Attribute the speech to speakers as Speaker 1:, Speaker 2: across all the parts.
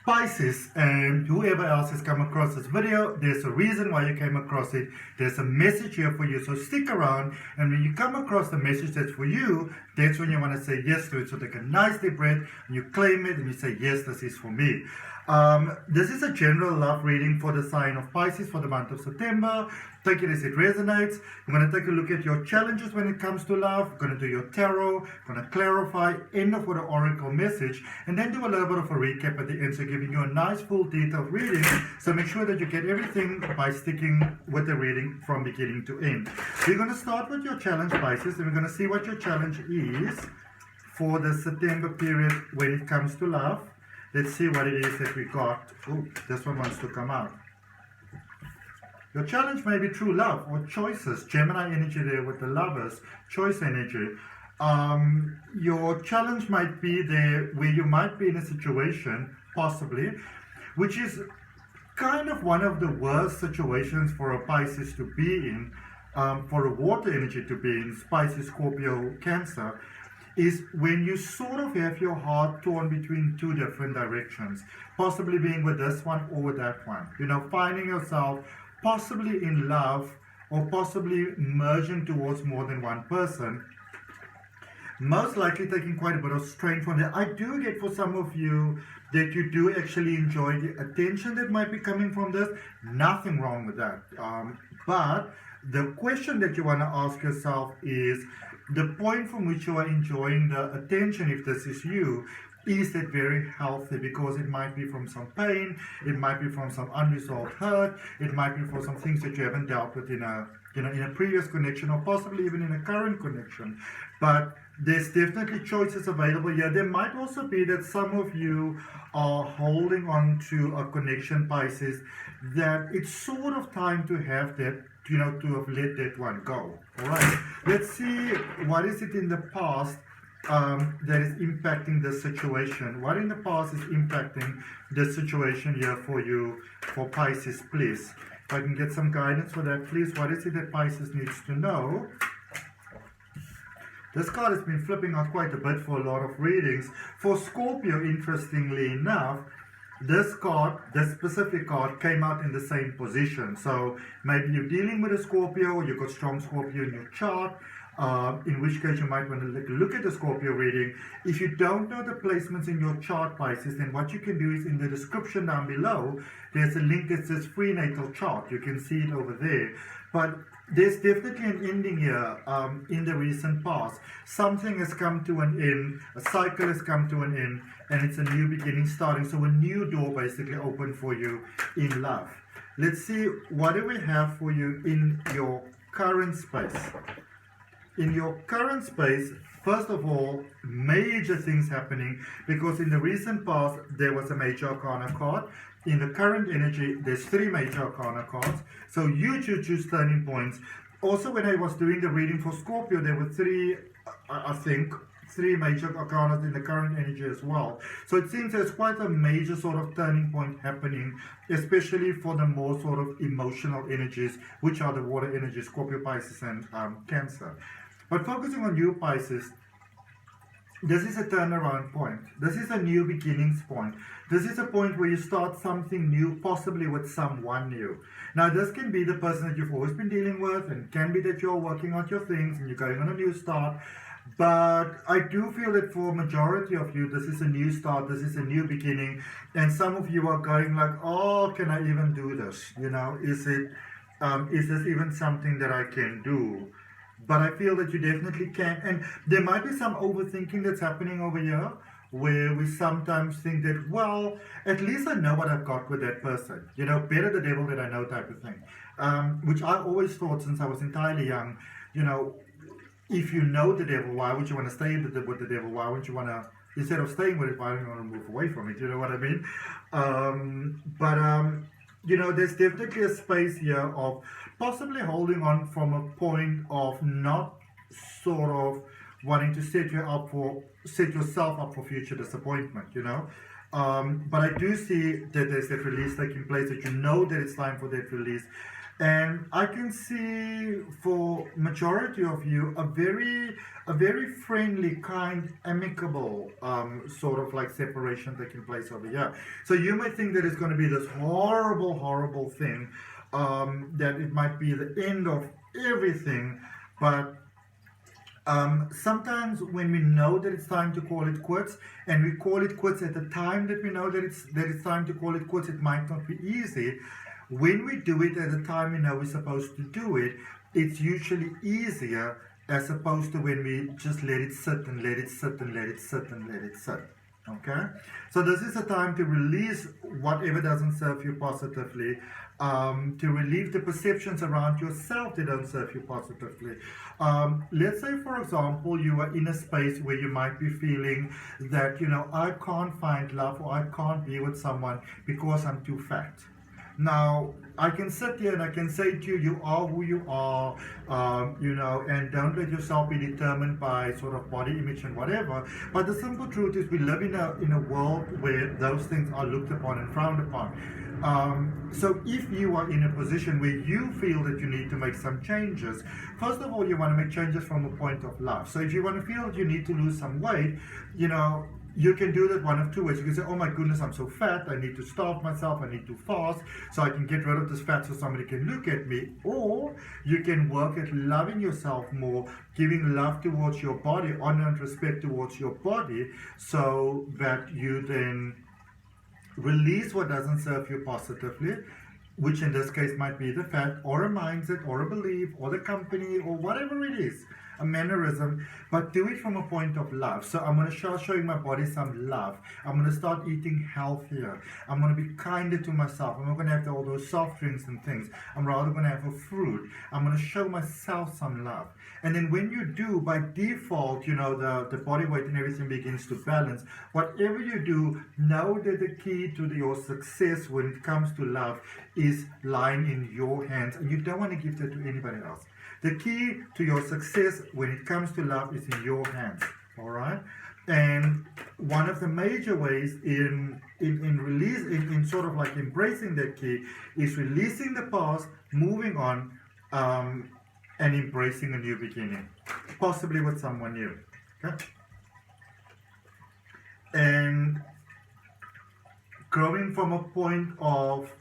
Speaker 1: Pisces, and whoever else has come across this video, there's a reason why you came across it. There's a message here for you, so stick around, and when you come across the message that's for you, that's when you want to say yes to it. So take a nice deep breath, and you claim it, and you say, yes, this is for me. This is a general love reading for the sign of Pisces for the month of September. Take it as it resonates. You're going to take a look at your challenges when it comes to love. You're going to do your tarot, going to clarify, end off with an oracle message, and then do a little bit of a recap at the end, so giving you a nice full detailed reading. So make sure that you get everything by sticking with the reading from beginning to end. We're going to start with your challenge, Pisces, and we're going to see what your challenge is for the September period when it comes to love. Let's see what it is that we got. Oh, this one wants to come out. Your challenge may be true love or choices. Gemini energy there with the lovers, choice energy. Your challenge might be there where you might be in a situation, possibly, which is kind of one of the worst situations for a Pisces to be in, for a water energy to be in, Pisces, Scorpio, Cancer, is when you sort of have your heart torn between two different directions, possibly being with this one or with that one. You know, finding yourself possibly in love or possibly merging towards more than one person. Most likely taking quite a bit of strength from that. I do get for some of you that you do actually enjoy the attention that might be coming from this. Nothing wrong with that. But the question that you want to ask yourself is, the point from which you are enjoying the attention, if this is you, is that very healthy? Because it might be from some pain, it might be from some unresolved hurt, it might be for some things that you haven't dealt with in a previous connection, or possibly even in a current connection. But there's definitely choices available here. There might also be that some of you are holding on to a connection, Pisces, that it's sort of time to have that, to have let that one go. All right, let's see what is it in the past that is impacting the situation. What in the past is impacting the situation here for you, for Pisces, please? If I can get some guidance for that, please. What is it that Pisces needs to know? This card has been flipping out quite a bit for a lot of readings. For Scorpio, interestingly enough, this card, this specific card, came out in the same position. So maybe you're dealing with a Scorpio, or you've got strong Scorpio in your chart, in which case you might want to look at the Scorpio reading. If you don't know the placements in your chart, Pisces, then what you can do is in the description down below, there's a link that says free natal chart. You can see it over there. But there's definitely an ending here in the recent past. Something has come to an end, a cycle has come to an end, and it's a new beginning starting. So a new door basically opened for you in love. Let's see, what do we have for you in your current space? In your current space, first of all, major things happening, because in the recent past, there was a major arcana card. In the current energy, there's 3 major arcana cards. So you choose turning points. Also, when I was doing the reading for Scorpio, there were 3 major arcanas in the current energy as well. So it seems there's quite a major sort of turning point happening, especially for the more sort of emotional energies, which are the water energies, Scorpio, Pisces, and Cancer. But focusing on you, Pisces, this is a turnaround point. This is a new beginnings point. This is a point where you start something new, possibly with someone new. Now, this can be the person that you've always been dealing with, and can be that you're working out your things and you're going on a new start. But I do feel that for a majority of you, this is a new start, this is a new beginning, and some of you are going like, oh, can I even do this? Is this even something that I can do? But I feel that you definitely can. And there might be some overthinking that's happening over here, where we sometimes think that, well, at least I know what I've got with that person. Better the devil that I know type of thing. Which I always thought since I was entirely young, if you know the devil, why would you want to stay with the devil? Why wouldn't you want to, instead of staying with it, why don't you want to move away from it? You know what I mean? There's definitely a space here of possibly holding on from a point of not sort of wanting to set yourself up for future disappointment, But I do see that there's that release taking place, that that it's time for that release. And I can see for majority of you a very friendly, kind, amicable sort of like separation taking place over here. So you may think that it's going to be this horrible, horrible thing, that it might be the end of everything, but sometimes when we know that it's time to call it quits, and we call it quits at the time that we know that it's time to call it quits, it might not be easy. When we do it at the time we know we're supposed to do it, it's usually easier as opposed to when we just let it sit and let it sit and let it sit and let it sit. Okay, so this is a time to release whatever doesn't serve you positively, to relieve the perceptions around yourself that don't serve you positively. Let's say, for example, you are in a space where you might be feeling that, you know, I can't find love, or I can't be with someone because I'm too fat. Now, I can sit here and I can say to you, you are who you are, you know, and don't let yourself be determined by sort of body image and whatever. But the simple truth is we live in a world where those things are looked upon and frowned upon. So if you are in a position where you feel that you need to make some changes, first of all, you want to make changes from a point of love. So if you want to feel that you need to lose some weight, you know, you can do that one of two ways. You can say, oh my goodness, I'm so fat, I need to starve myself, I need to fast, so I can get rid of this fat so somebody can look at me. Or you can work at loving yourself more, giving love towards your body, honor and respect towards your body, so that you then release what doesn't serve you positively, which in this case might be the fat, or a mindset, or a belief, or the company, or whatever it is, a mannerism, but do it from a point of love. So I'm going to start showing my body some love. I'm going to start eating healthier. I'm going to be kinder to myself. I'm not going to have all those soft drinks and things. I'm rather going to have a fruit. I'm going to show myself some love. And then when you do, by default, you know, the body weight and everything begins to balance. Whatever you do, know that the key to your success when it comes to love is lying in your hands. And you don't want to give that to anybody else. The key to your success when it comes to love is in your hands, all right? And one of the major ways in sort of like embracing that key is releasing the past, moving on, and embracing a new beginning, possibly with someone new, okay? And growing from a point of,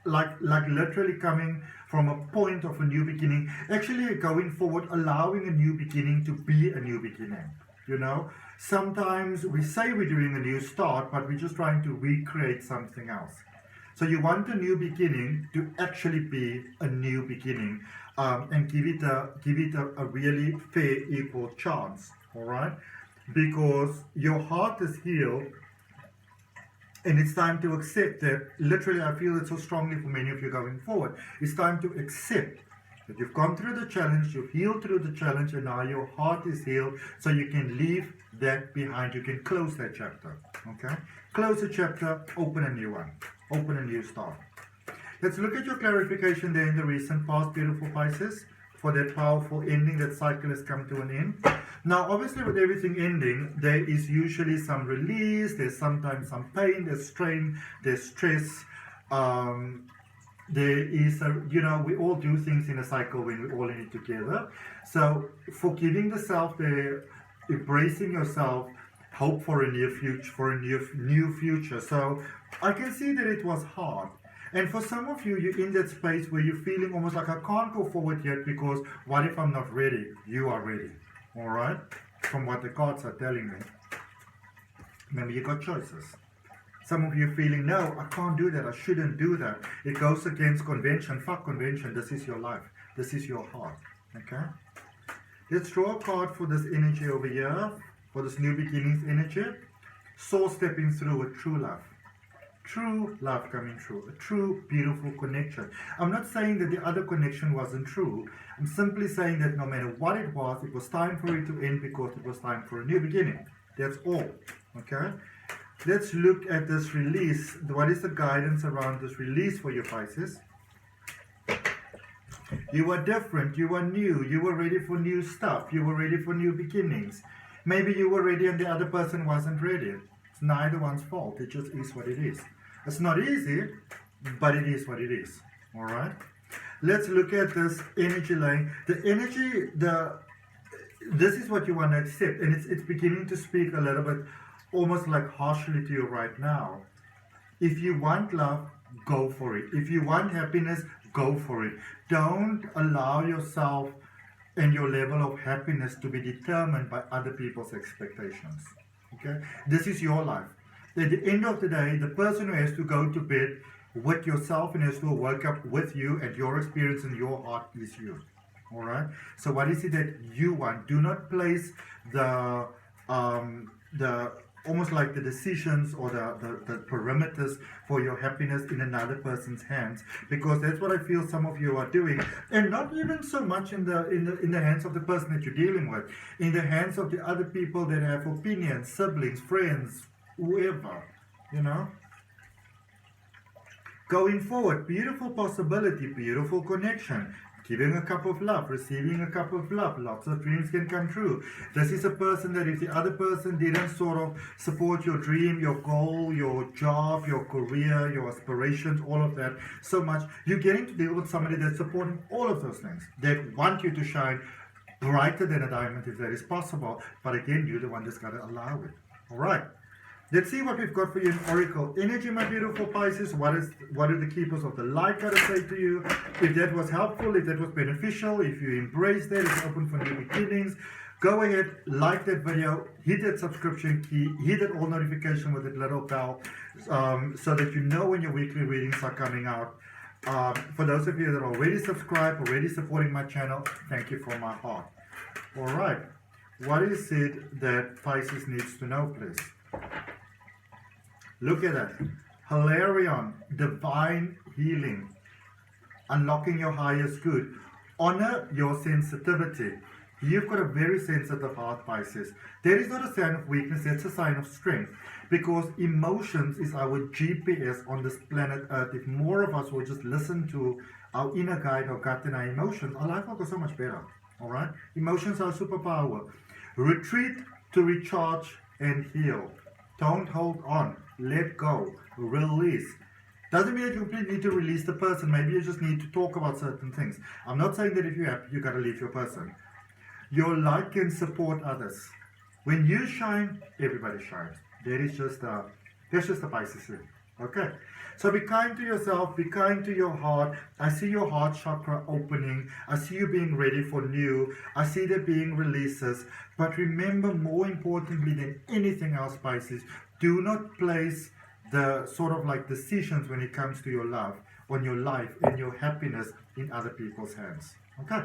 Speaker 1: like literally coming from a point of a new beginning, actually going forward, allowing a new beginning to be a new beginning, you know? Sometimes we say we're doing a new start, but we're just trying to recreate something else. So you want a new beginning to actually be a new beginning, and give it a really fair, equal chance, all right? Because your heart is healed, and it's time to accept that. Literally, I feel it so strongly for many of you going forward. It's time to accept that you've gone through the challenge, you've healed through the challenge, and now your heart is healed, so you can leave that behind. You can close that chapter, okay? Close the chapter, open a new one, open a new start. Let's look at your clarification there in the recent past, beautiful Pisces, for that powerful ending. That cycle has come to an end. Now, obviously, with everything ending, there is usually some release, there's sometimes some pain, there's strain, there's stress. There is, you know, we all do things in a cycle when we're all in it together. So, forgiving the self there, embracing yourself, hope for a new future, new future. So, I can see that it was hard. And for some of you, you're in that space where you're feeling almost like, I can't go forward yet because what if I'm not ready? You are ready, all right? From what the cards are telling me. Remember, you got choices. Some of you feeling, no, I can't do that, I shouldn't do that. It goes against convention. Fuck convention, this is your life. This is your heart, okay? Let's draw a card for this energy over here, for this new beginnings energy. Soul stepping through with true love. True love coming through, a true beautiful connection. I'm not saying that the other connection wasn't true. I'm simply saying that no matter what it was time for it to end because it was time for a new beginning. That's all, okay? Let's look at this release. What is the guidance around this release for your Pisces? You were different, you were new, you were ready for new stuff, you were ready for new beginnings. Maybe you were ready and the other person wasn't ready. It's neither one's fault, it just is what it is. It's not easy, but it is what it is, all right? Let's look at this energy line. The energy, this is what you want to accept, and it's beginning to speak a little bit almost like harshly to you right now. If you want love, go for it. If you want happiness, go for it. Don't allow yourself and your level of happiness to be determined by other people's expectations. Okay? This is your life. At the end of the day, the person who has to go to bed with yourself and has to wake up with you and your experience in your heart is you. All right? So what is it that you want? Do not place the almost like the decisions or the perimeters for your happiness in another person's hands, because that's what I feel some of you are doing, and not even so much in the hands of the person that you're dealing with, in the hands of the other people that have opinions, siblings, friends, whoever, you know. Going forward, beautiful possibility, beautiful connection. Giving a cup of love, receiving a cup of love, lots of dreams can come true. This is a person that if the other person didn't sort of support your dream, your goal, your job, your career, your aspirations, all of that so much, you're getting to deal with somebody that's supporting all of those things, that want you to shine brighter than a diamond if that is possible. But again, you're the one that's got to allow it. All right. Let's see what we've got for you in Oracle Energy, my beautiful Pisces. What do the keepers of the light got to say to you? If that was helpful, if that was beneficial, if you embrace that, it's open for new beginnings. Go ahead, like that video, hit that subscription key, hit that all notification with that little bell, so that you know when your weekly readings are coming out. For those of you that are already subscribed, already supporting my channel, thank you from my heart. All right, what is it that Pisces needs to know, please? Look at that. Hilarion, divine healing, unlocking your highest good. Honor your sensitivity. You've got a very sensitive heart, Pisces. That is not a sign of weakness, that's a sign of strength. Because emotions is our GPS on this planet Earth. If more of us will just listen to our inner guide, our gut, and our emotions, our life will go so much better. All right? Emotions are a superpower. Retreat to recharge and heal. Don't hold on. Let go. Release. Doesn't mean that you completely need to release the person. Maybe you just need to talk about certain things. I'm not saying that if you're happy, you got to leave your person. Your light can support others. When you shine, everybody shines. That's just the Pisces thing. Okay? So be kind to yourself, be kind to your heart. I see your heart chakra opening. I see you being ready for new. I see there being releases. But remember, more importantly than anything else, Pisces, do not place the sort of like decisions when it comes to your love, on your life, and your happiness in other people's hands. Okay?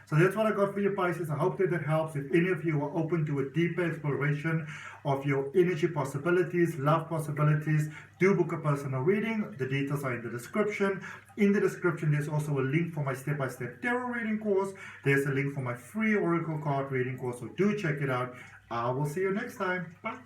Speaker 1: So that's what I got for you, Pisces. I hope that helps. If any of you are open to a deeper exploration of your energy possibilities, love possibilities, do book a personal reading. The details are in the description. In the description, there's also a link for my step-by-step tarot reading course. There's a link for my free Oracle card reading course, so do check it out. I will see you next time. Bye.